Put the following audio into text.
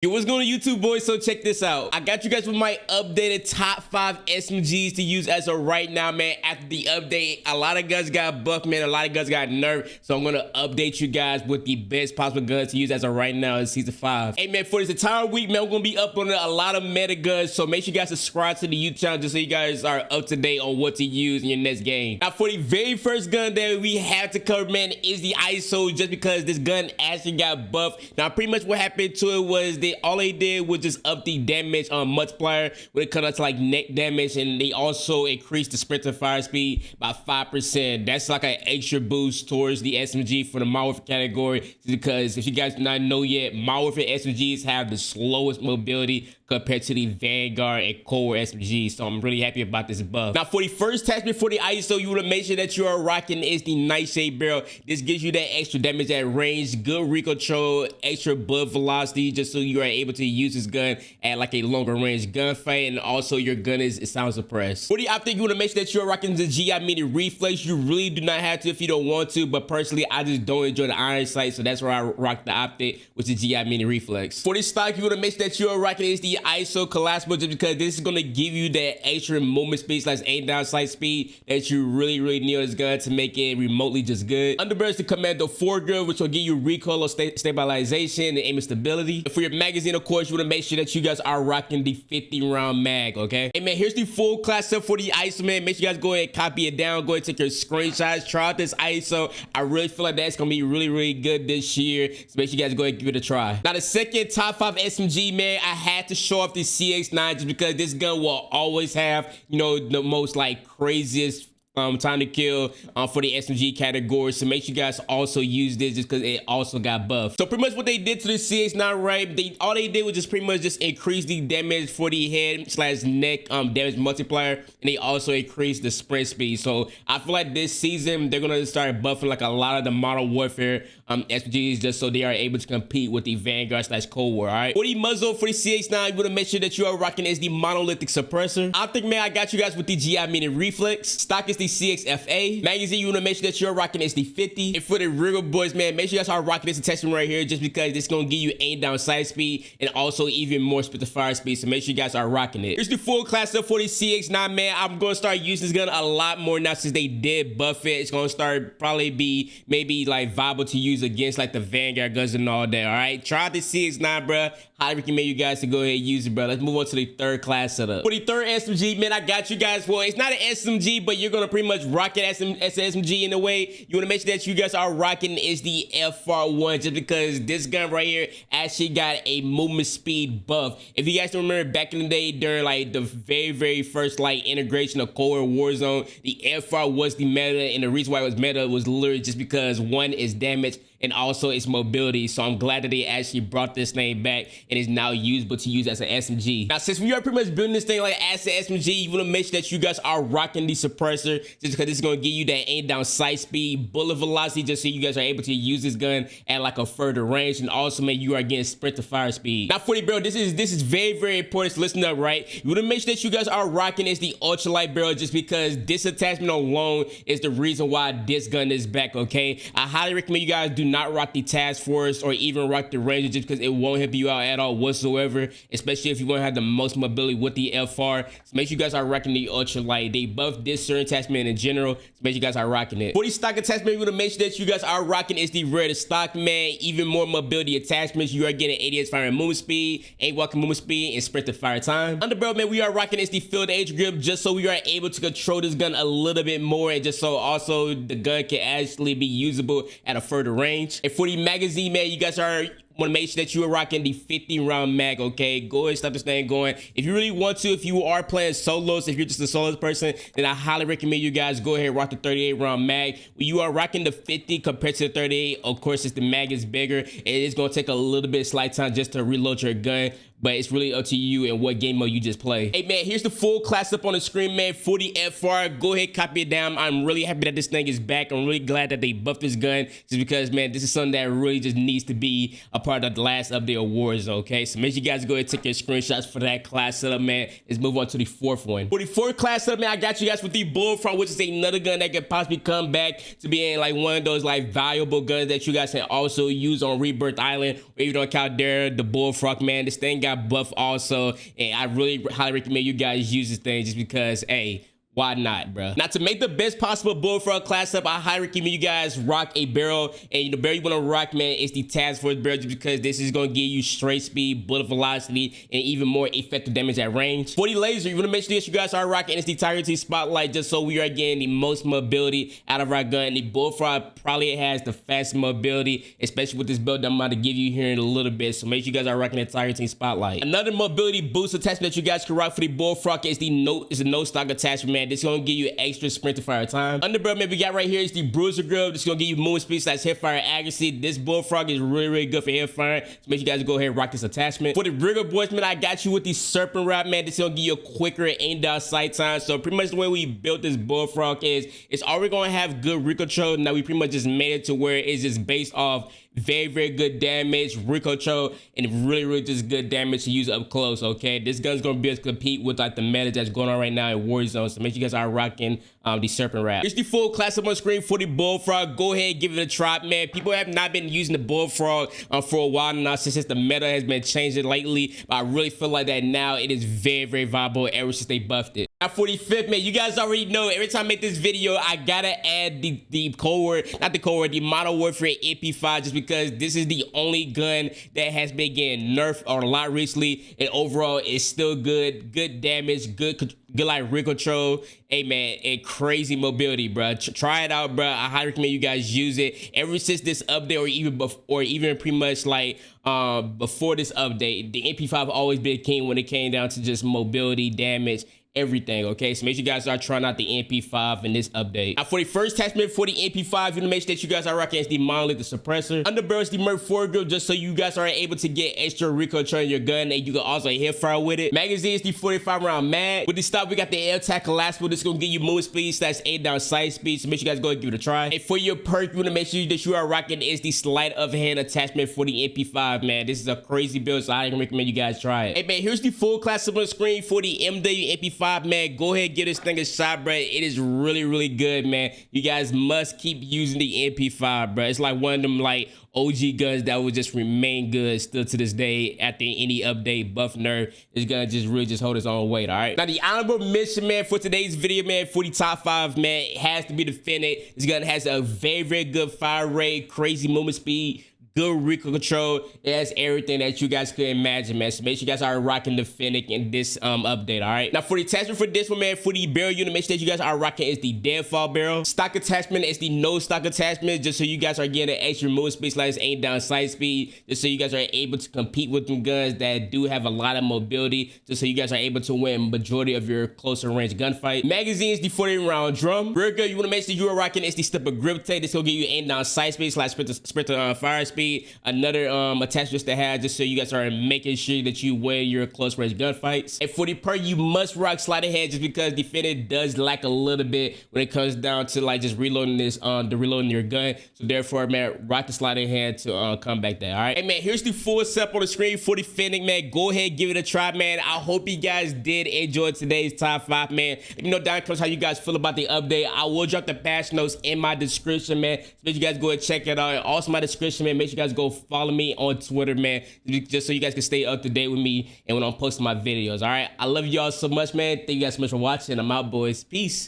Yo, what's going on YouTube, boys? So check this out. I got you guys with my updated top 5 SMGs to use as of right now, man. After the update, a lot of guns got buffed, man. A lot of guns got nerfed. So I'm going to update you guys with the best possible guns to use as of right now in Season 5. Hey, man, for this entire week, man, we're going to be uploading a lot of meta guns. So make sure you guys subscribe to the YouTube channel just so you guys are up to date on what to use in your next game. Now, for the very first gun that we have to cover, man, is the ISO, just because this gun actually got buffed. Now, pretty much what happened to it was all they did was just up the damage multiplier when it comes to like neck damage, and they also increased the sprint to fire speed by 5%. That's like an extra boost towards the SMG for the modern warfare category, because if you guys do not know yet, modern warfare SMGs have the slowest mobility compared to the Vanguard and Cold War SMGs. So I'm really happy about this buff. Now, for the first attachment for the ISO, you want to make sure that you are rocking is the Nightshade barrel. This gives you that extra damage at range, good recoil, extra bullet velocity, just so you are able to use this gun at like a longer range gunfight, and also your gun is sound suppressed. For the optic, you want to make sure that you are rocking the GI Mini Reflex. You really do not have to if you don't want to, but personally, I just don't enjoy the iron sight, so that's where I rock the optic with the GI Mini Reflex. For the stock, you want to make sure that you are rocking is the ISO collapsible, just because this is going to give you that extra movement speed / aim down sight speed that you really need on this gun to make it remotely just good. Underbarrel is the Commando foregrip, which will give you recoil or stabilization and aim stability. And for your magazine, of course, you want to make sure that you guys are rocking the 50 round mag, okay? Hey man, here's the full class setup for the ISO, man. Make sure you guys go ahead and copy it down, go ahead and take your screenshots, try out this ISO. I really feel like that's gonna be really good this year, so make sure you guys go ahead and give it a try. Now, the second top 5 SMG, man, I had to show off the CX-9 just because this gun will always have, you know, the most like craziest time to kill for the SMG category. So make sure you guys also use this just because it also got buffed. So pretty much what they did to the CX-9, right? All they did was just pretty much just increase the damage for the head / neck damage multiplier, and they also increased the sprint speed. So I feel like this season they're gonna start buffing like a lot of the modern warfare SMGs, just so they are able to compete with the Vanguard / Cold War. All right. For the muzzle for the CX-9, you want to make sure that you are rocking is the monolithic suppressor. I think, man, I got you guys with the GI Mini Reflex. Stock is the CXFA. Magazine, you want to make sure that you're rocking is the 50. And for the real boys, man, make sure you guys are rocking this attachment right here, just because it's going to give you aim down sight speed and also even more sprint to fire speed. So make sure you guys are rocking it. Here's the full class up for the CX-9, man. I'm going to start using this gun a lot more now since they did buff it. It's going to start probably be maybe like viable to use against like the Vanguard guns and all that. All right, try out the CX-9, bro. Highly recommend you guys to go ahead and use it, bro. Let's move on to the third class setup. For the third SMG, man, I got you guys. Well, it's not an SMG, but you're gonna pretty much rock it as an SMG in a way. You want to make sure that you guys are rocking is the FR1, just because this gun right here actually got a movement speed buff. If you guys remember back in the day during like the very first like integration of Cold War Warzone, the FR was the meta, and the reason why it was meta was literally just because one is damage and also its mobility. So I'm glad that they actually brought this thing back and is now usable to use as an SMG. Now, since we are pretty much building this thing like as an SMG, you want to make sure that you guys are rocking the suppressor, just because it's going to give you that aim down sight speed, bullet velocity, just so you guys are able to use this gun at like a further range, and also, man, you are getting sprint to fire speed. Now, for the barrel, this is very important, so listen up, right? You want to make sure that you guys are rocking is the ultralight barrel, just because this attachment alone is the reason why this gun is back, okay? I highly recommend you guys do not rock the task force or even rock the ranger, just because it won't help you out at all whatsoever, especially if you want to have the most mobility with the FR. So make sure you guys are rocking the ultralight. They buffed this certain attachment in general, so make sure you guys are rocking it. For the stock attachment, you want to make sure that you guys are rocking is the rare stock, man. Even more mobility attachments. You are getting 88 firing movement speed, 8 walking movement speed, and sprint to fire time. Underbarrel, man, we are rocking is the field edge grip, just so we are able to control this gun a little bit more, and just so also the gun can actually be usable at a further range. And for the magazine, man, you guys want to make sure that you are rocking the 50 round mag, okay? Go ahead and stop this thing going. If you really want to, if you are playing solos, if you're just a solo person, then I highly recommend you guys go ahead and rock the 38 round mag. When you are rocking the 50 compared to the 38, of course, since the mag is bigger, it is going to take a little bit slight time just to reload your gun. but it's really up to you and what game mode you just play. Hey man, here's the full class up on the screen, man. 40 FR. Go ahead, copy it down. I'm really happy that this thing is back. I'm really glad that they buffed this gun, just because, man, this is something that really just needs to be a part of the last update of Warzone, okay? So make sure you guys go ahead and take your screenshots for that class setup, man. Let's move on to the fourth one. For the fourth class setup, man, I got you guys with the Bullfrog, which is another gun that could possibly come back to being like one of those like valuable guns that you guys can also use on Rebirth Island, or even on Caldera, the Bullfrog, man. This thing got buffed also, and I really highly recommend you guys use this thing just because, hey, why not, bro? Now, to make the best possible Bullfrog class up, I highly recommend you guys rock a barrel. And the barrel you want to rock, man, is the Task Force barrel, just because this is going to give you straight speed, bullet velocity, and even more effective damage at range. For the laser, you want to make sure that you guys are rocking it's the Tiger T Spotlight, just so we are getting the most mobility out of our gun. The Bullfrog probably has the fastest mobility, especially with this build I'm about to give you here in a little bit. So make sure you guys are rocking the Tiger T Spotlight. Another mobility boost attachment that you guys can rock for the Bullfrog is the no stock attachment, man. This is gonna give you extra sprint to fire time. Underbarrel, man, we got right here is the Bruiser Grill. This is gonna give you movement speed / hip fire accuracy. This Bullfrog is really good for hip fire, so make sure you guys go ahead and rock this attachment. For the Rigger boys, man, I got you with the Serpent Wrap, man. This is gonna give you a quicker aim down sight time. So pretty much the way we built this Bullfrog is it's already gonna have good recoil control. Now we pretty much just made it to where it's just based off very good damage, recoil control, and really just good damage to use up close, okay? This gun's gonna be able to compete with like the meta that's going on right now in Warzone, so make sure you guys are rocking the Serpent Wrap. Here's the full class up on screen for the Bullfrog. Go ahead, give it a try, man. People have not been using the Bullfrog for a while now, since the meta has been changing lately, but I really feel like that now it is very viable ever since they buffed it. Now for the fifth, man, you guys already know every time I make this video, I gotta add the code word, not the code word, the Modern Warfare MP5, just because this is the only gun that has been getting nerfed a lot recently, and overall it's still good damage, good like recoil control, hey man, and crazy mobility, bro. Try it out, bro. I highly recommend you guys use it. Ever since this update, or even pretty much like before this update, the MP5 always been king when it came down to just mobility, damage, everything, okay? So make sure you guys are trying out the MP5 in this update. Now for the first attachment for the MP5, you want to make sure that you guys are rocking the Monolith, the suppressor. Underbarrel is the Merc 4 grill, just so you guys are able to get extra recoil control in your gun, and you can also hit fire with it. Magazine is the 45 round mag. With the stock, we got the air attack collapsible. This is gonna give you movement speed / aim down sight speed, so make sure you guys go and give it a try. And for your perk, you want to make sure that you are rocking is the sleight of hand attachment for the MP5, man. This is a crazy build, so I recommend you guys try it. Hey man, here's the full class up on the screen for the MW MP5, man. Go ahead, give this thing a shot, bro. It is really good, man. You guys must keep using the MP5, bro. It's like one of them like OG guns that will just remain good still to this day after any update, buff, nerf. It's gonna just really just hold its own weight, all right? Now the honorable mention, man, for today's video, man, for the top 5, man, it has to be the Fennec. This gun has a very good fire rate, crazy movement speed, good recoil control. It has everything that you guys could imagine, man. So make sure you guys are rocking the Fennec in this update, all right? Now for the attachment for this one, man, for the barrel unit, make sure that you guys are rocking is the deadfall barrel. Stock attachment is the no stock attachment, just so you guys are getting an extra movement speed / aim down sight speed, just so you guys are able to compete with them guns that do have a lot of mobility, just so you guys are able to win majority of your closer range gunfight. Magazine is the 40 round drum. Rear gun, you want to make sure you are rocking is the stepper grip tape. This will give you aim down sight speed / sprint to fire speed. Another attachments to have, just so you guys are making sure that you win your close range gunfights. And for the perk, you must rock sleight of hand, just because the Fennec does lack a little bit when it comes down to like just reloading this the reloading your gun. So therefore, man, rock the sleight of hand to come back there, all right? Hey man, here's the full setup on the screen for the Fennec, man. Go ahead, give it a try, man. I hope you guys did enjoy today's top 5, man. Let me know down in the comments how you guys feel about the update. I will drop the patch notes in my description, man. So make sure you guys go and check it out. And also my description, man, make sure you guys go follow me on Twitter, man, just so you guys can stay up to date with me and when I'm posting my videos, all right? I love y'all so much, man. Thank you guys so much for watching. I'm out, boys. Peace.